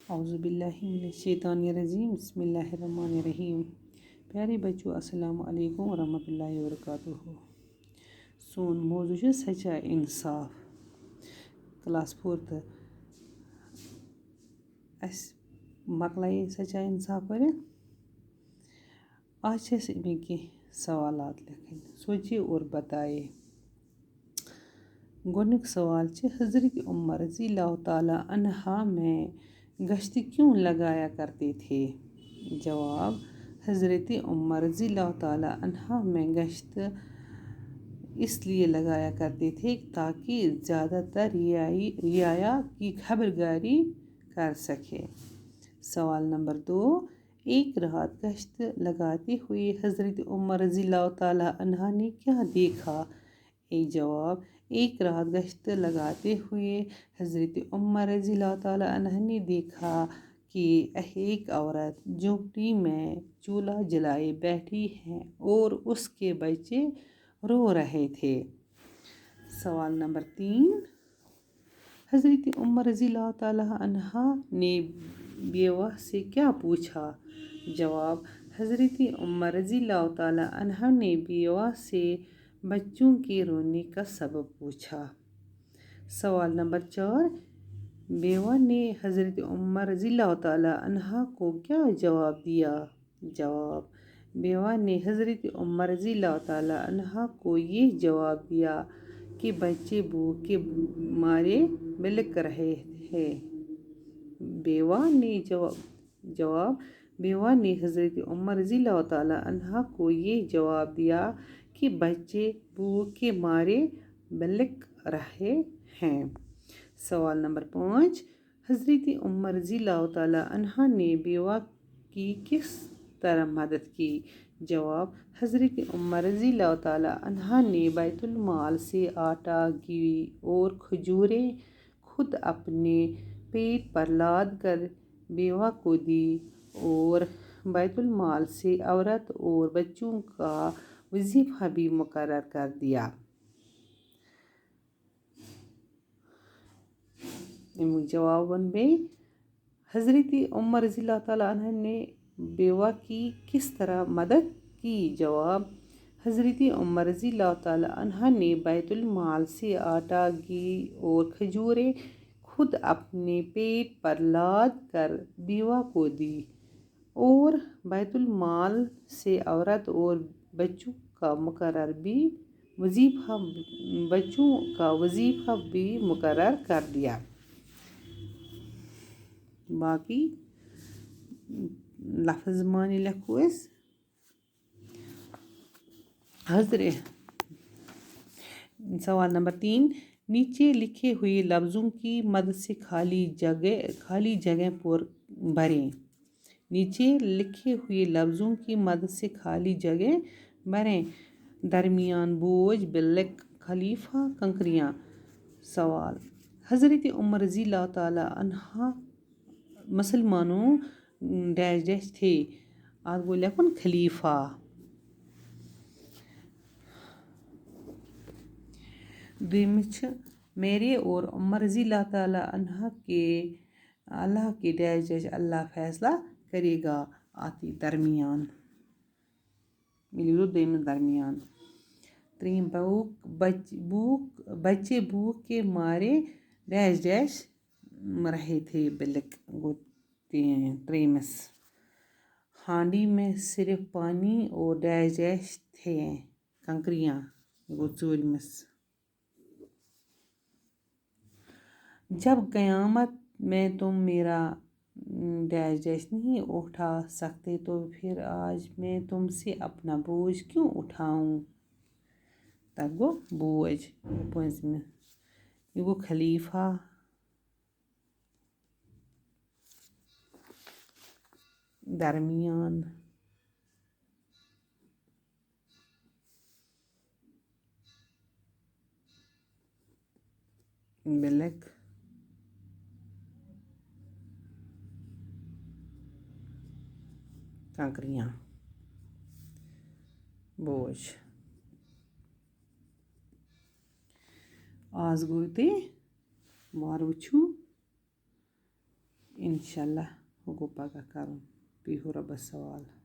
اعوذ باللہ من الشیطان الرجیم بسم اللہ الرحمن الرحیم. پیارے بچوں السلام علیکم ورحمۃ اللہ وبرکاتہ. سون موضوع چھُ سچائی انصاف. کلاس 4 اَسہِ مۄکلایے سچائی انصاف پٔرِتھ. آز چھِ اَسہِ اَمِکۍ کینٛہہ سوالات لیکھٕنۍ. سوچیے اور بتائے. گۄڈنیُک سوال چھِ حضرت عمر رضی اللہ تعالیٰ عنہ میں گشت کیوں لگایا کرتے تھے؟ جواب: حضرت عمر رضی اللہ تعالیٰ عنہ میں گشت اس لیے لگایا کرتے تھے تاکہ زیادہ تر رعایا کی خبرداری کر سکے. سوال نمبر 2: ایک رات گشت لگاتے ہوئے حضرت عمر رضی اللہ تعالیٰ عنہ نے کیا دیکھا؟ جواب: ایک رات گشت لگاتے ہوئے حضرت عمر رضی اللہ تعالیٰ عنہ نے دیکھا کہ ایک عورت جھونپڑی میں چولہا جلائے بیٹھی ہے اور اس کے بچے رو رہے تھے. سوال نمبر 3: حضرت عمر رضی اللہ تعالیٰ عنہ نے بیوہ سے کیا پوچھا؟ جواب: حضرت عمر رضی اللہ تعالیٰ عنہ نے بیوہ سے بچوں کے رونے کا سبب پوچھا. سوال نمبر 4: بیوہ نے حضرت عمر رضی اللہ تعالیٰ عنہ کو کیا جواب دیا؟ جواب: بیوہ نے حضرت عمر رضی اللہ تعالیٰ عنہ کو یہ جواب دیا کہ بچے بھوک کے مارے بلک رہے ہیں. بیوہ نے حضرت عمر رضی اللہ تعالیٰ عنہ کو یہ جواب دیا کہ بچے بھوک کے مارے بلک رہے ہیں. سوال نمبر 5: حضرت عمر رضی اللہ تعالیٰ عنہ نے بیوہ کی کس طرح مدد کی؟ جواب: حضرت عمر رضی اللہ تعالیٰ عنہ نے بیت المال سے آٹا، گھی اور کھجوریں خود اپنے پیٹ پر لاد کر بیوہ کو دی اور بیت المال سے عورت اور بچوں کا وظیفہ بھی مقرر کر دیا. امیُک جواب ون بیٚیہِ. حضرت عمر رضی اللہ تعالیٰ عنہ نے بیوہ کی کس طرح مدد کی؟ جواب: حضرت عمر رضی اللہ تعالیٰ عنہ نے بیت المال سے آٹا، گھی اور کھجوریں خود اپنے پیٹ پر لاد کر بیوہ کو دی اور بیت المال سے عورت اور بچوں کا وظیفہ بھی مقرر کر دیا. باقی لفظ معنی لیکھو أسۍ. سوال نمبر 3: نیچے لکھے ہوئے لفظوں کی مدد سے خالی جگہ بھریں. نیچے لکھے ہوئے لفظوں کی مدد سے خالی جگہ بھریں. درمیان، بوجھ، بلک، خلیفہ، کنکریاں. سوال: حضرت عمر رضی اللہ تعالیٰ عنہ مسلمانوں تھے. آج گو لیکھن خلیفہ. دویمِس چھِ میرے اور عمر رضی اللہ تعالیٰ عنہ کے اللہ فیصلہ کرے گا. آتی درمیان. دویمِس درمیان. ترٛیٚیِم بچے بھوک کے مارے رہے تھے بلک گو ترٛیٚیِمِس. ہانڈی میں صرف پانی اور تھے کنکریاں گو ژوٗرمِس. جب قیامت میں تم میرا نہیں اٹھا سکتے تو پھر آج میں تم سے اپنا بوجھ کیوں اٹھاؤں؟ تَتھ گوٚو بوجھ. پوٗنٛژمہِ یہِ گوٚو خلیفہ. درمیان. بلک. کنکریاں. بوجھ. آز گوٚو تُہۍ وارٕ وٕچھِو إن شاء الله وجو بقى كارم بيهو رب السوال.